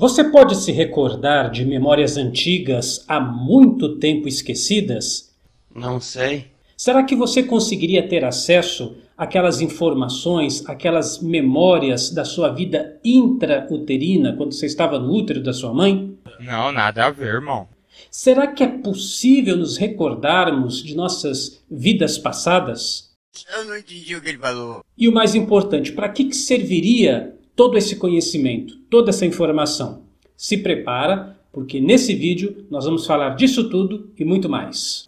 Você pode se recordar de memórias antigas há muito tempo esquecidas? Não sei. Será que você conseguiria ter acesso àquelas informações, àquelas memórias da sua vida intrauterina quando você estava no útero da sua mãe? Não, nada a ver, irmão. Será que é possível nos recordarmos de nossas vidas passadas? Eu não entendi o que ele falou. E o mais importante, para que serviria todo esse conhecimento, toda essa informação? Se prepara, porque nesse vídeo nós vamos falar disso tudo e muito mais.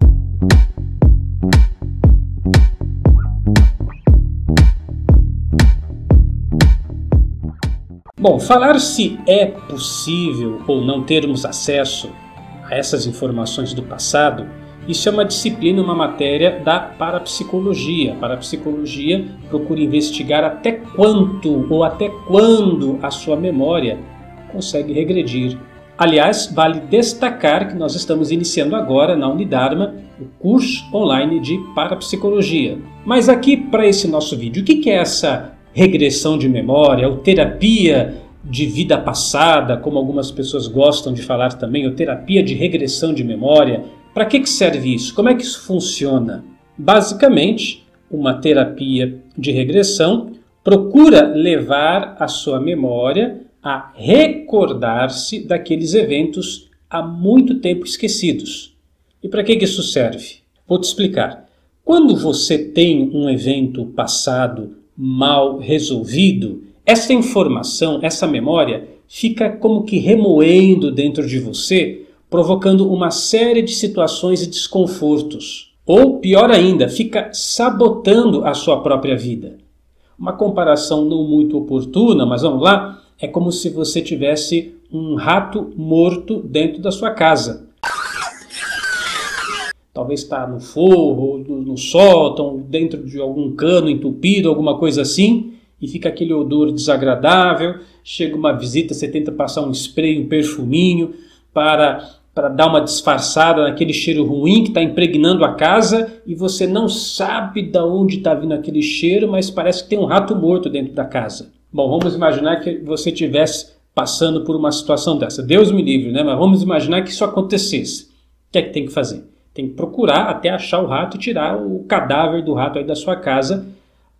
Bom, falar se é possível ou não termos acesso a essas informações do passado, isso é uma disciplina, uma matéria da parapsicologia. A parapsicologia procura investigar até quanto ou até quando a sua memória consegue regredir. Aliás, vale destacar que nós estamos iniciando agora na Unidharma o curso online de parapsicologia. Mas aqui para esse nosso vídeo, o que é essa regressão de memória, ou terapia de vida passada, como algumas pessoas gostam de falar também, ou terapia de regressão de memória? Para que serve isso? Como é que isso funciona? Basicamente, uma terapia de regressão procura levar a sua memória a recordar-se daqueles eventos há muito tempo esquecidos. E para que isso serve? Vou te explicar. Quando você tem um evento passado mal resolvido, essa informação, essa memória, fica como que remoendo dentro de você, provocando uma série de situações e desconfortos. Ou, pior ainda, fica sabotando a sua própria vida. Uma comparação não muito oportuna, mas vamos lá, é como se você tivesse um rato morto dentro da sua casa. Talvez está no forro, no sótão, dentro de algum cano entupido, alguma coisa assim, e fica aquele odor desagradável. Chega uma visita, você tenta passar um spray, um perfuminho, para dar uma disfarçada naquele cheiro ruim que está impregnando a casa, e você não sabe de onde está vindo aquele cheiro, mas parece que tem um rato morto dentro da casa. Bom, vamos imaginar que você estivesse passando por uma situação dessa. Deus me livre, né? Mas vamos imaginar que isso acontecesse. O que é que tem que fazer? Tem que procurar até achar o rato e tirar o cadáver do rato aí da sua casa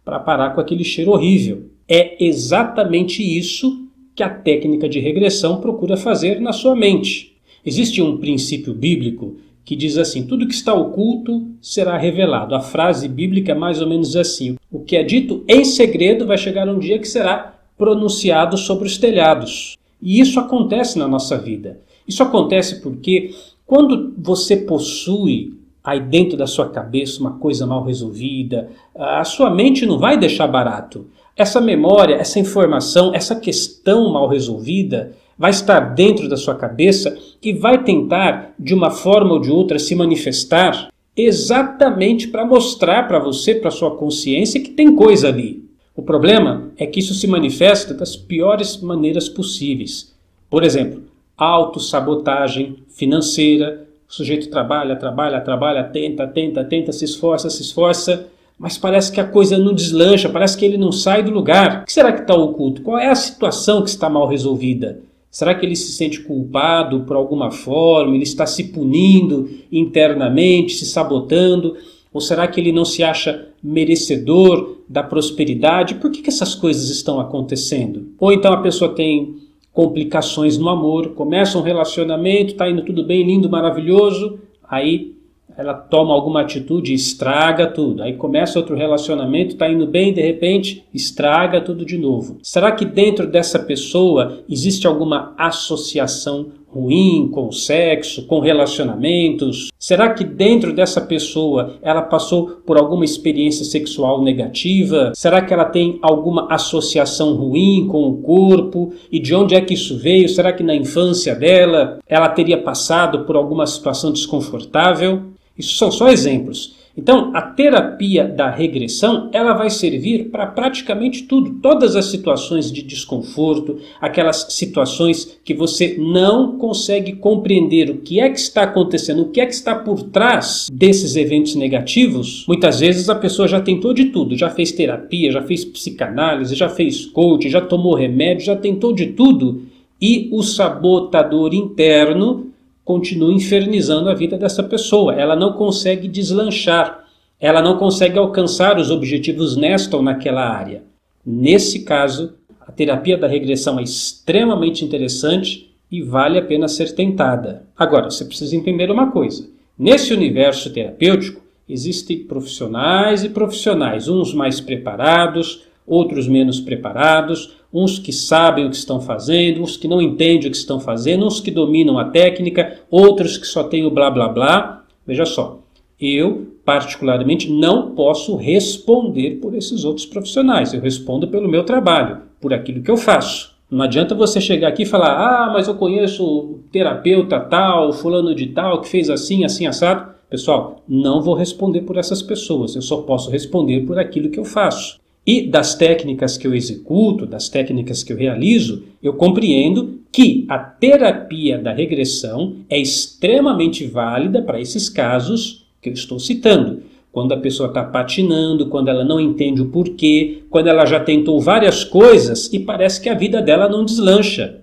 para parar com aquele cheiro horrível. É exatamente isso que a técnica de regressão procura fazer na sua mente. Existe um princípio bíblico que diz assim: tudo que está oculto será revelado. A frase bíblica é mais ou menos assim: o que é dito em segredo vai chegar um dia que será pronunciado sobre os telhados. E isso acontece na nossa vida. Isso acontece porque quando você possui aí dentro da sua cabeça uma coisa mal resolvida, a sua mente não vai deixar barato. Essa memória, essa informação, essa questão mal resolvida vai estar dentro da sua cabeça e vai tentar, de uma forma ou de outra, se manifestar exatamente para mostrar para você, para sua consciência, que tem coisa ali. O problema é que isso se manifesta das piores maneiras possíveis. Por exemplo, autossabotagem financeira. O sujeito trabalha, tenta, se esforça, mas parece que a coisa não deslancha, parece que ele não sai do lugar. O que será que está oculto? Qual é a situação que está mal resolvida? Será que ele se sente culpado por alguma forma? Ele está se punindo internamente, se sabotando? Ou será que ele não se acha merecedor da prosperidade? Por que essas coisas estão acontecendo? Ou então a pessoa tem complicações no amor, começa um relacionamento, está indo tudo bem, lindo, maravilhoso, aí ela toma alguma atitude e estraga tudo. Aí começa outro relacionamento, está indo bem, de repente estraga tudo de novo. Será que dentro dessa pessoa existe alguma associação ruim com o sexo, com relacionamentos? Será que dentro dessa pessoa ela passou por alguma experiência sexual negativa? Será que ela tem alguma associação ruim com o corpo? E de onde é que isso veio? Será que na infância dela ela teria passado por alguma situação desconfortável? Isso são só exemplos. Então, a terapia da regressão, ela vai servir para praticamente tudo, todas as situações de desconforto, aquelas situações que você não consegue compreender o que é que está acontecendo, o que é que está por trás desses eventos negativos. Muitas vezes a pessoa já tentou de tudo, já fez terapia, já fez psicanálise, já fez coaching, já tomou remédio, já tentou de tudo e o sabotador interno continua infernizando a vida dessa pessoa. Ela não consegue deslanchar, ela não consegue alcançar os objetivos nesta ou naquela área. Nesse caso, a terapia da regressão é extremamente interessante e vale a pena ser tentada. Agora, você precisa entender uma coisa. Nesse universo terapêutico, existem profissionais e profissionais, uns mais preparados, outros menos preparados, uns que sabem o que estão fazendo, uns que não entendem o que estão fazendo, uns que dominam a técnica, outros que só têm o blá blá blá. Veja só, eu particularmente não posso responder por esses outros profissionais, eu respondo pelo meu trabalho, por aquilo que eu faço. Não adianta você chegar aqui e falar, mas eu conheço o terapeuta tal, fulano de tal, que fez assim, assim, assado. Pessoal, não vou responder por essas pessoas, eu só posso responder por aquilo que eu faço. E das técnicas que eu executo, das técnicas que eu realizo, eu compreendo que a terapia da regressão é extremamente válida para esses casos que eu estou citando. Quando a pessoa está patinando, quando ela não entende o porquê, quando ela já tentou várias coisas e parece que a vida dela não deslancha.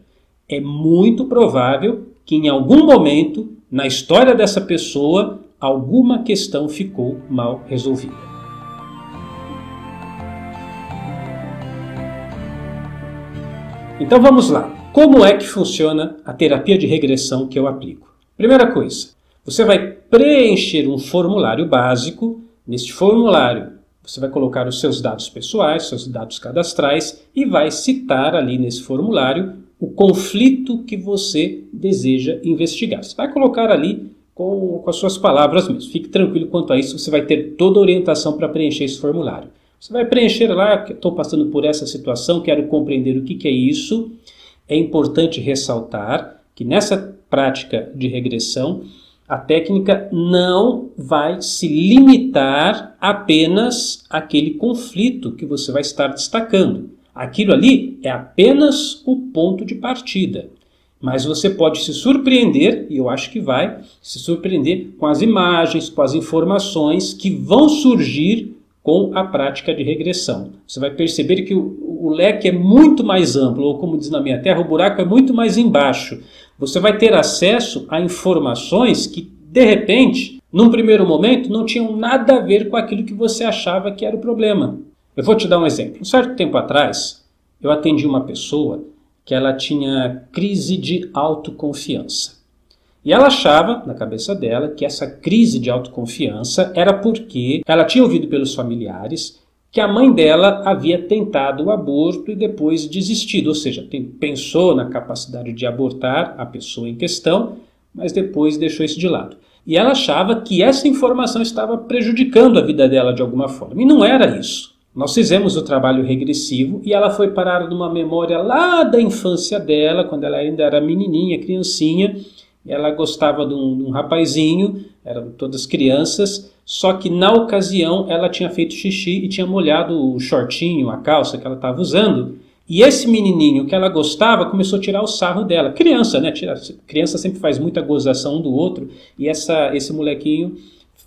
É muito provável que em algum momento, na história dessa pessoa, alguma questão ficou mal resolvida. Então vamos lá. Como é que funciona a terapia de regressão que eu aplico? Primeira coisa, você vai preencher um formulário básico. Neste formulário, você vai colocar os seus dados pessoais, seus dados cadastrais e vai citar ali nesse formulário o conflito que você deseja investigar. Você vai colocar ali com as suas palavras mesmo. Fique tranquilo quanto a isso, você vai ter toda a orientação para preencher esse formulário. Você vai preencher lá, estou passando por essa situação, quero compreender o que é isso. É importante ressaltar que nessa prática de regressão, a técnica não vai se limitar apenas àquele conflito que você vai estar destacando. Aquilo ali é apenas o ponto de partida. Mas você pode se surpreender, e eu acho que vai se surpreender com as imagens, com as informações que vão surgir com a prática de regressão. Você vai perceber que o leque é muito mais amplo, ou como diz na minha terra, o buraco é muito mais embaixo. Você vai ter acesso a informações que, de repente, num primeiro momento, não tinham nada a ver com aquilo que você achava que era o problema. Eu vou te dar um exemplo. Um certo tempo atrás, eu atendi uma pessoa que ela tinha crise de autoconfiança. E ela achava, na cabeça dela, que essa crise de autoconfiança era porque ela tinha ouvido pelos familiares que a mãe dela havia tentado o aborto e depois desistido. Ou seja, pensou na capacidade de abortar a pessoa em questão, mas depois deixou isso de lado. E ela achava que essa informação estava prejudicando a vida dela de alguma forma. E não era isso. Nós fizemos o trabalho regressivo e ela foi parar numa memória lá da infância dela, quando ela ainda era menininha, criancinha. Ela gostava de um rapazinho, eram todas crianças, só que na ocasião ela tinha feito xixi e tinha molhado o shortinho, a calça que ela estava usando. E esse menininho que ela gostava começou a tirar o sarro dela. Criança, né? Criança sempre faz muita gozação um do outro. E esse molequinho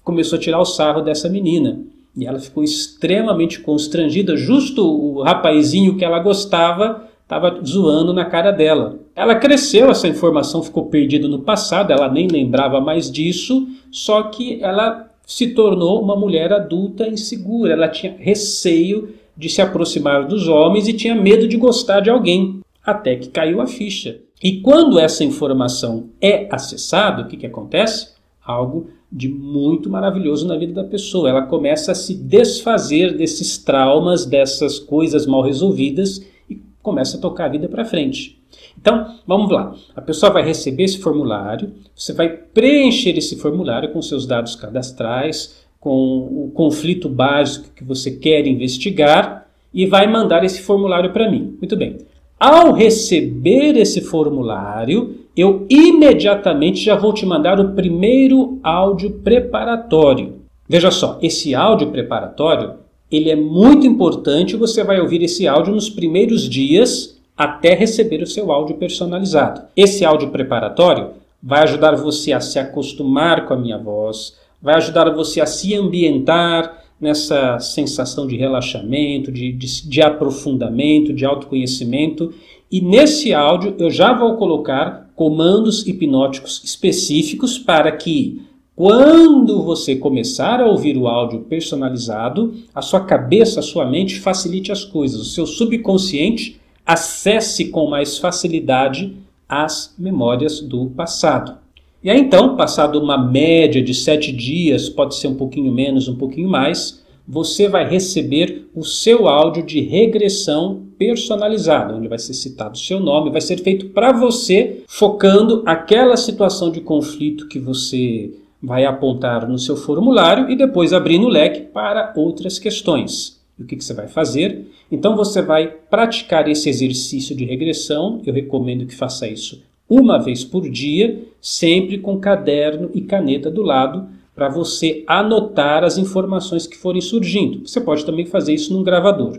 começou a tirar o sarro dessa menina. E ela ficou extremamente constrangida. Justo o rapazinho que ela gostava estava zoando na cara dela. Ela cresceu, essa informação ficou perdida no passado, ela nem lembrava mais disso, só que ela se tornou uma mulher adulta insegura. Ela tinha receio de se aproximar dos homens e tinha medo de gostar de alguém, até que caiu a ficha. E quando essa informação é acessada, o que acontece? Algo de muito maravilhoso na vida da pessoa. Ela começa a se desfazer desses traumas, dessas coisas mal resolvidas e começa a tocar a vida para frente. Então, vamos lá. A pessoa vai receber esse formulário, você vai preencher esse formulário com seus dados cadastrais, com o conflito básico que você quer investigar e vai mandar esse formulário para mim. Muito bem. Ao receber esse formulário, eu imediatamente já vou te mandar o primeiro áudio preparatório. Veja só, esse áudio preparatório, ele é muito importante, você vai ouvir esse áudio nos primeiros dias até receber o seu áudio personalizado. Esse áudio preparatório vai ajudar você a se acostumar com a minha voz, vai ajudar você a se ambientar nessa sensação de relaxamento, de aprofundamento, de autoconhecimento. E nesse áudio eu já vou colocar comandos hipnóticos específicos para que, quando você começar a ouvir o áudio personalizado, a sua cabeça, a sua mente facilite as coisas. O seu subconsciente acesse com mais facilidade as memórias do passado. E aí então, passado uma média de 7 dias, pode ser um pouquinho menos, um pouquinho mais, você vai receber o seu áudio de regressão personalizada, onde vai ser citado o seu nome, vai ser feito para você, focando aquela situação de conflito que você vai apontar no seu formulário e depois abrindo o leque para outras questões. E o que você vai fazer? Então você vai praticar esse exercício de regressão, eu recomendo que faça isso uma vez por dia, sempre com caderno e caneta do lado, para você anotar as informações que forem surgindo. Você pode também fazer isso num gravador.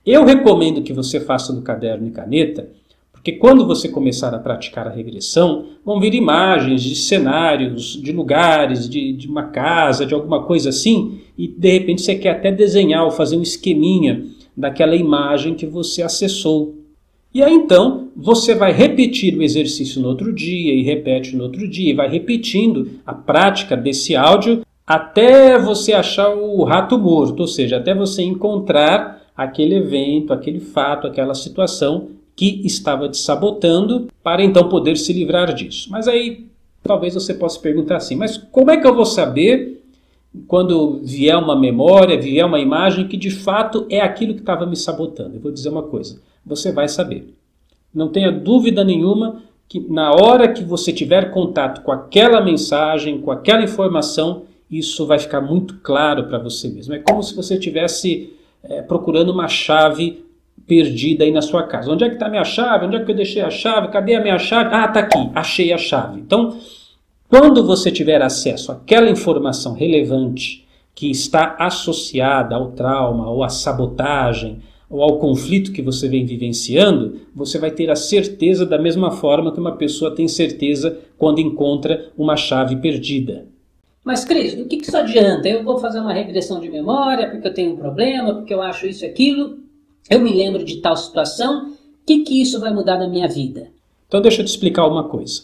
Eu recomendo que você faça no caderno e caneta, porque quando você começar a praticar a regressão, vão vir imagens de cenários, de lugares, de uma casa, de alguma coisa assim, e de repente você quer até desenhar ou fazer um esqueminha daquela imagem que você acessou. E aí então você vai repetir o exercício no outro dia e repete no outro dia e vai repetindo a prática desse áudio até você achar o rato morto, ou seja, até você encontrar aquele evento, aquele fato, aquela situação que estava te sabotando para então poder se livrar disso. Mas aí talvez você possa perguntar assim, mas como é que eu vou saber quando vier uma memória, vier uma imagem que de fato é aquilo que estava me sabotando? Eu vou dizer uma coisa, você vai saber. Não tenha dúvida nenhuma que na hora que você tiver contato com aquela mensagem, com aquela informação, isso vai ficar muito claro para você mesmo. É como se você estivesse procurando uma chave perdida aí na sua casa. Onde é que está a minha chave? Onde é que eu deixei a chave? Cadê a minha chave? Ah, está aqui, achei a chave. Então, quando você tiver acesso àquela informação relevante que está associada ao trauma, ou à sabotagem, ou ao conflito que você vem vivenciando, você vai ter a certeza da mesma forma que uma pessoa tem certeza quando encontra uma chave perdida. Mas, Cris, do que isso adianta? Eu vou fazer uma regressão de memória porque eu tenho um problema, porque eu acho isso e aquilo, eu me lembro de tal situação, o que isso vai mudar na minha vida? Então deixa eu te explicar uma coisa.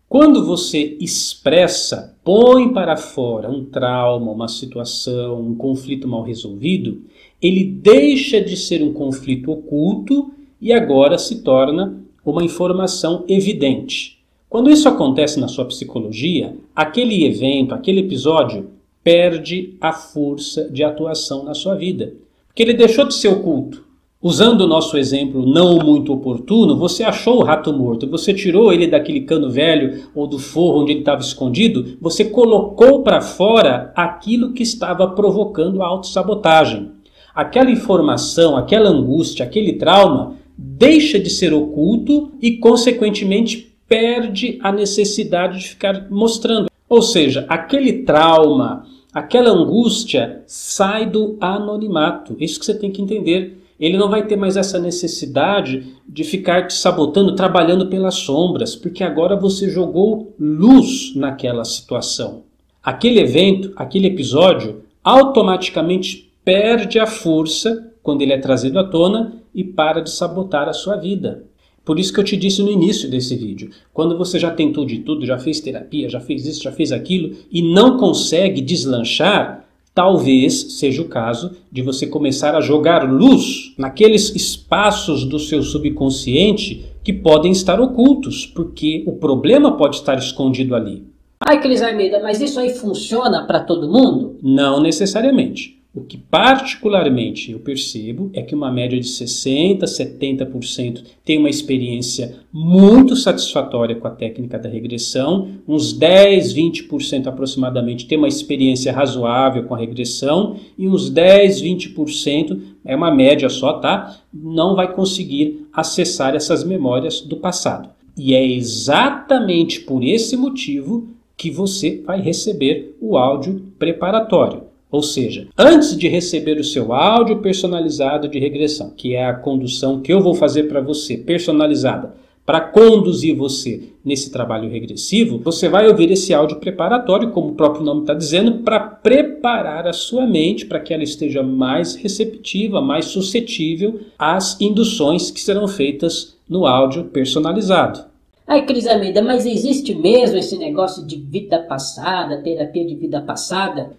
Quando você expressa, põe para fora um trauma, uma situação, um conflito mal resolvido, ele deixa de ser um conflito oculto e agora se torna uma informação evidente. Quando isso acontece na sua psicologia, aquele evento, aquele episódio, perde a força de atuação na sua vida. Porque ele deixou de ser oculto. Usando o nosso exemplo não muito oportuno, você achou o rato morto, você tirou ele daquele cano velho ou do forro onde ele estava escondido, você colocou para fora aquilo que estava provocando a autossabotagem. Aquela informação, aquela angústia, aquele trauma deixa de ser oculto e, consequentemente, perde a necessidade de ficar mostrando. Ou seja, aquele trauma, aquela angústia sai do anonimato. Isso que você tem que entender. Ele não vai ter mais essa necessidade de ficar te sabotando, trabalhando pelas sombras, porque agora você jogou luz naquela situação. Aquele evento, aquele episódio, automaticamente perde a força quando ele é trazido à tona e para de sabotar a sua vida. Por isso que eu te disse no início desse vídeo, quando você já tentou de tudo, já fez terapia, já fez isso, já fez aquilo e não consegue deslanchar, talvez seja o caso de você começar a jogar luz naqueles espaços do seu subconsciente que podem estar ocultos, porque o problema pode estar escondido ali. Ai, Cris Armida, mas isso aí funciona para todo mundo? Não necessariamente. O que particularmente eu percebo é que uma média de 60%, 70% tem uma experiência muito satisfatória com a técnica da regressão, uns 10%, 20% aproximadamente tem uma experiência razoável com a regressão e uns 10%, 20%, é uma média só, tá? Não vai conseguir acessar essas memórias do passado. E é exatamente por esse motivo que você vai receber o áudio preparatório. Ou seja, antes de receber o seu áudio personalizado de regressão, que é a condução que eu vou fazer para você, personalizada, para conduzir você nesse trabalho regressivo, você vai ouvir esse áudio preparatório, como o próprio nome está dizendo, para preparar a sua mente para que ela esteja mais receptiva, mais suscetível às induções que serão feitas no áudio personalizado. Ai, Cris Almeida, mas existe mesmo esse negócio de vida passada, terapia de vida passada?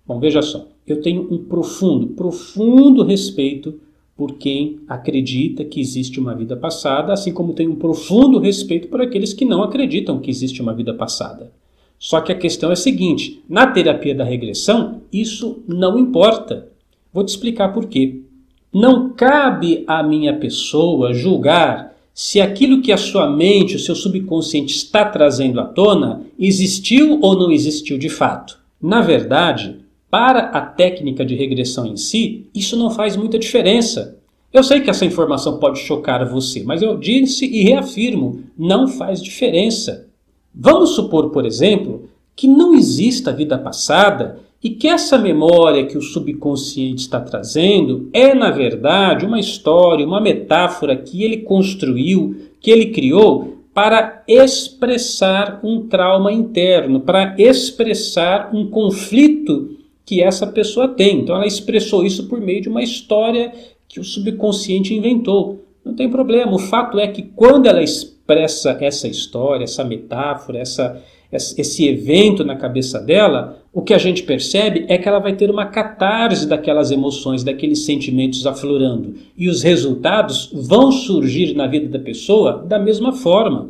Bom, veja só, eu tenho um profundo respeito por quem acredita que existe uma vida passada, assim como tenho um profundo respeito por aqueles que não acreditam que existe uma vida passada. Só que a questão é a seguinte, na terapia da regressão, isso não importa. Vou te explicar por quê. Não cabe à minha pessoa julgar se aquilo que a sua mente, o seu subconsciente está trazendo à tona, existiu ou não existiu de fato. Na verdade, para a técnica de regressão em si, isso não faz muita diferença. Eu sei que essa informação pode chocar você, mas eu disse e reafirmo, não faz diferença. Vamos supor, por exemplo, que não exista vida passada e que essa memória que o subconsciente está trazendo é, na verdade, uma história, uma metáfora que ele construiu, que ele criou para expressar um trauma interno, para expressar um conflito que essa pessoa tem. Então ela expressou isso por meio de uma história que o subconsciente inventou. Não tem problema, o fato é que quando ela expressa essa história, essa metáfora, esse evento na cabeça dela, o que a gente percebe é que ela vai ter uma catarse daquelas emoções, daqueles sentimentos aflorando. E os resultados vão surgir na vida da pessoa da mesma forma.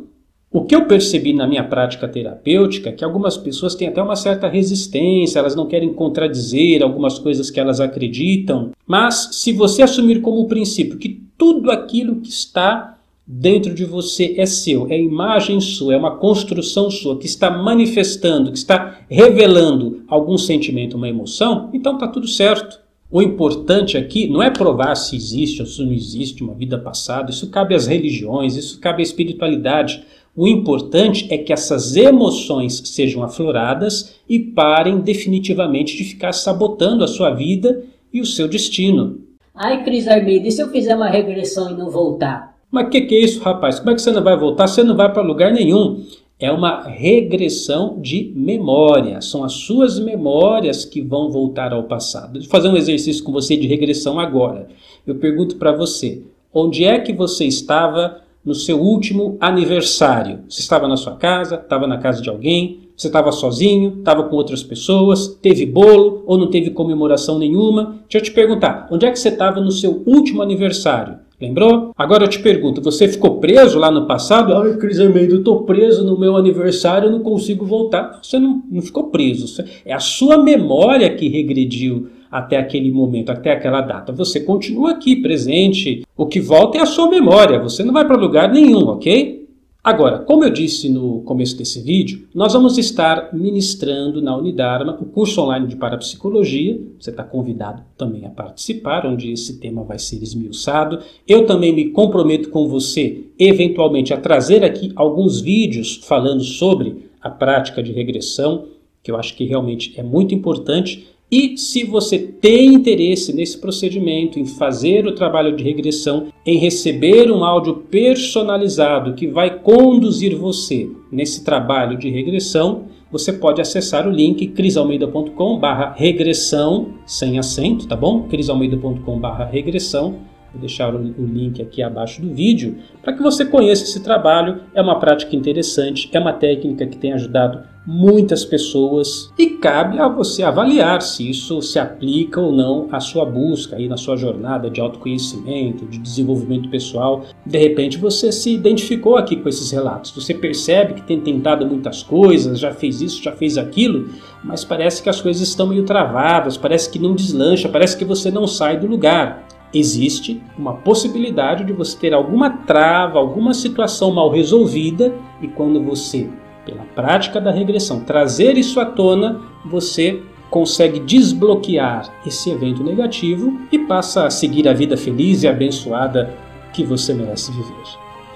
O que eu percebi na minha prática terapêutica é que algumas pessoas têm até uma certa resistência, elas não querem contradizer algumas coisas que elas acreditam, mas se você assumir como princípio que tudo aquilo que está dentro de você é seu, é imagem sua, é uma construção sua, que está manifestando, que está revelando algum sentimento, uma emoção, então está tudo certo. O importante aqui não é provar se existe ou se não existe uma vida passada, isso cabe às religiões, isso cabe à espiritualidade. O importante é que essas emoções sejam afloradas e parem definitivamente de ficar sabotando a sua vida e o seu destino. Ai, Cris Almeida, e se eu fizer uma regressão e não voltar? Mas que é isso, rapaz? Como é que você não vai voltar? Você não vai para lugar nenhum. É uma regressão de memória. São as suas memórias que vão voltar ao passado. Vou fazer um exercício com você de regressão agora. Eu pergunto para você, onde é que você estava no seu último aniversário? Você estava na sua casa, estava na casa de alguém, você estava sozinho, estava com outras pessoas, teve bolo ou não teve comemoração nenhuma? Deixa eu te perguntar, onde é que você estava no seu último aniversário? Lembrou? Agora eu te pergunto, você ficou preso lá no passado? Ai, Cris Almeida, eu estou preso no meu aniversário, eu não consigo voltar. Você não ficou preso, é a sua memória que regrediu até aquele momento, até aquela data. Você continua aqui presente, o que volta é a sua memória, você não vai para lugar nenhum, ok? Agora, como eu disse no começo desse vídeo, nós vamos estar ministrando na Unidharma o curso online de parapsicologia. Você está convidado também a participar, onde esse tema vai ser esmiuçado. Eu também me comprometo com você, eventualmente, a trazer aqui alguns vídeos falando sobre a prática de regressão, que eu acho que realmente é muito importante. E se você tem interesse nesse procedimento, em fazer o trabalho de regressão, em receber um áudio personalizado que vai conduzir você nesse trabalho de regressão, você pode acessar o link crisalmeida.com/regressão, sem acento, tá bom? crisalmeida.com/regressão. Vou deixar o link aqui abaixo do vídeo para que você conheça esse trabalho. É uma prática interessante, é uma técnica que tem ajudado muitas pessoas e cabe a você avaliar se isso se aplica ou não à sua busca, aí na sua jornada de autoconhecimento, de desenvolvimento pessoal. De repente você se identificou aqui com esses relatos, você percebe que tem tentado muitas coisas, já fez isso, já fez aquilo, mas parece que as coisas estão meio travadas, parece que não deslancha, parece que você não sai do lugar. Existe uma possibilidade de você ter alguma trava, alguma situação mal resolvida e quando você, pela prática da regressão, trazer isso à tona, você consegue desbloquear esse evento negativo e passa a seguir a vida feliz e abençoada que você merece viver.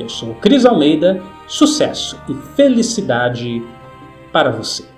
Eu sou o Cris Almeida, sucesso e felicidade para você.